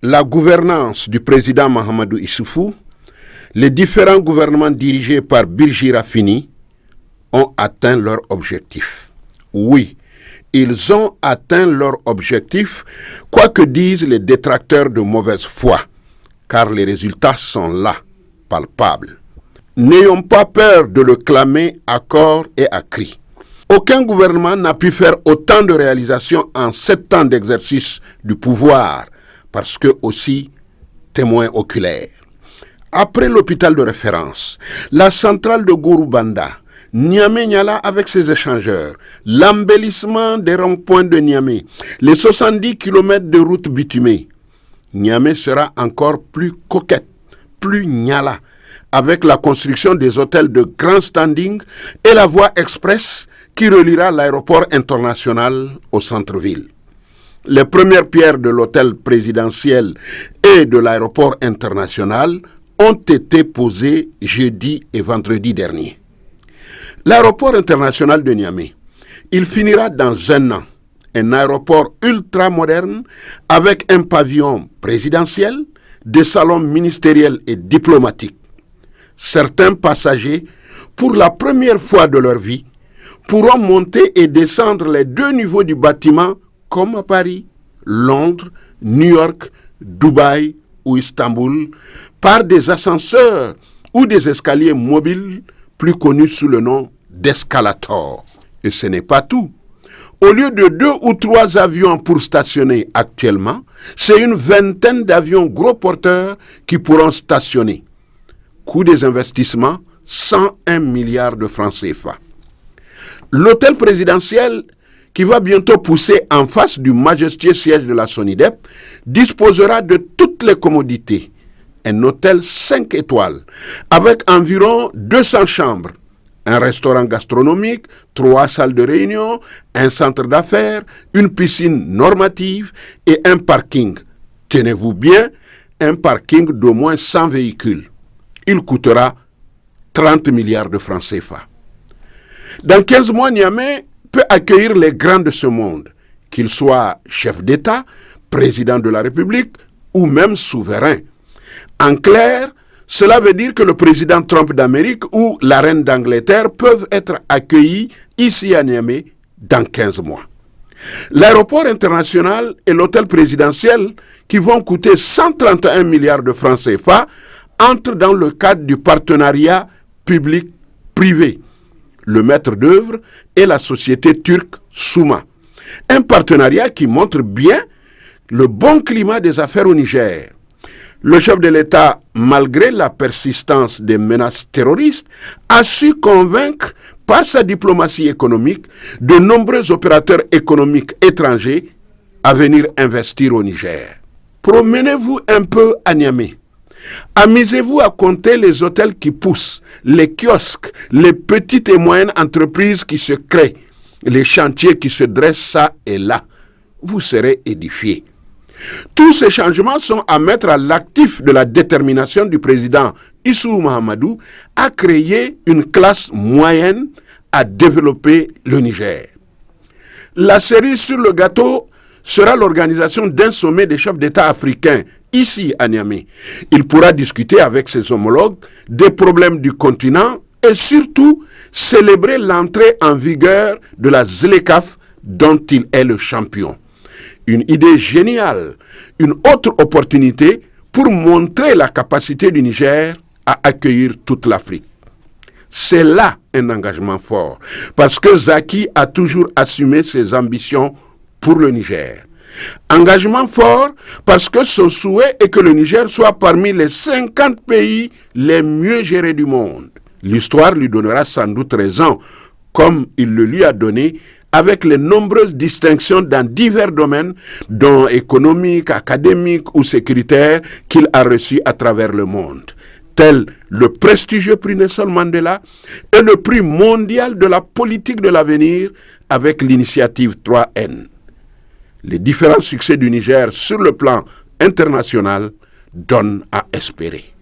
la gouvernance du président Mahamadou Issoufou, les différents gouvernements dirigés par Birji Rafini ont atteint leur objectif. Oui, ils ont atteint leur objectif, quoi que disent les détracteurs de mauvaise foi, car les résultats sont là, palpables. N'ayons pas peur de le clamer à corps et à cri. Aucun gouvernement n'a pu faire autant de réalisations en 7 ans d'exercice du pouvoir, parce que aussi témoin oculaire. Après l'hôpital de référence, la centrale de Gorubanda, Niamey-Niala avec ses échangeurs, l'embellissement des ronds-points de Niamey, les 70 km de route bitumée, Niamey sera encore plus coquette, plus Niala, avec la construction des hôtels de grand standing et la voie express qui reliera l'aéroport international au centre-ville. Les premières pierres de l'hôtel présidentiel et de l'aéroport international ont été posées jeudi et vendredi dernier. L'aéroport international de Niamey, il finira dans 1 an. Un aéroport ultra moderne avec un pavillon présidentiel, des salons ministériels et diplomatiques. Certains passagers, pour la première fois de leur vie, pourront monter et descendre les 2 niveaux du bâtiment comme à Paris, Londres, New York, Dubaï ou Istanbul par des ascenseurs ou des escaliers mobiles plus connus sous le nom d'escalator. Et ce n'est pas tout. Au lieu de 2 ou 3 avions pour stationner actuellement, c'est une vingtaine d'avions gros porteurs qui pourront stationner. Coût des investissements, 101 milliards de francs CFA. L'hôtel présidentiel, qui va bientôt pousser en face du majestueux siège de la SONIDEP, disposera de toutes les commodités. Un hôtel 5 étoiles, avec environ 200 chambres, un restaurant gastronomique, 3 salles de réunion, un centre d'affaires, une piscine normative et un parking. Tenez-vous bien, un parking d'au moins 100 véhicules. Il coûtera 30 milliards de francs CFA. Dans 15 mois, Niamey peut accueillir les grands de ce monde, qu'ils soient chefs d'État, président de la République ou même souverains. En clair, cela veut dire que le président Trump d'Amérique ou la reine d'Angleterre peuvent être accueillis ici à Niamey dans 15 mois. L'aéroport international et l'hôtel présidentiel, qui vont coûter 131 milliards de francs CFA, entrent dans le cadre du partenariat public-privé. Le maître d'œuvre est la société turque Souma. Un partenariat qui montre bien le bon climat des affaires au Niger. Le chef de l'État, malgré la persistance des menaces terroristes, a su convaincre par sa diplomatie économique de nombreux opérateurs économiques étrangers à venir investir au Niger. Promenez-vous un peu à Niamey. Amusez-vous à compter les hôtels qui poussent, les kiosques, les petites et moyennes entreprises qui se créent, les chantiers qui se dressent ça et là. Vous serez édifiés. Tous ces changements sont à mettre à l'actif de la détermination du président Issou Mahamadou à créer une classe moyenne à développer le Niger. La cerise sur le gâteau sera l'organisation d'un sommet des chefs d'État africains ici à Niamey. Il pourra discuter avec ses homologues des problèmes du continent et surtout célébrer l'entrée en vigueur de la ZLECAf dont il est le champion. Une idée géniale, une autre opportunité pour montrer la capacité du Niger à accueillir toute l'Afrique. C'est là un engagement fort, parce que Zaki a toujours assumé ses ambitions pour le Niger. Engagement fort parce que son souhait est que le Niger soit parmi les 50 pays les mieux gérés du monde. L'histoire lui donnera sans doute raison, comme il le lui a donné avec les nombreuses distinctions dans divers domaines, dont économiques, académiques ou sécuritaires, qu'il a reçus à travers le monde, tels le prestigieux prix Nelson Mandela et le prix mondial de la politique de l'avenir avec l'initiative 3N. Les différents succès du Niger sur le plan international donnent à espérer.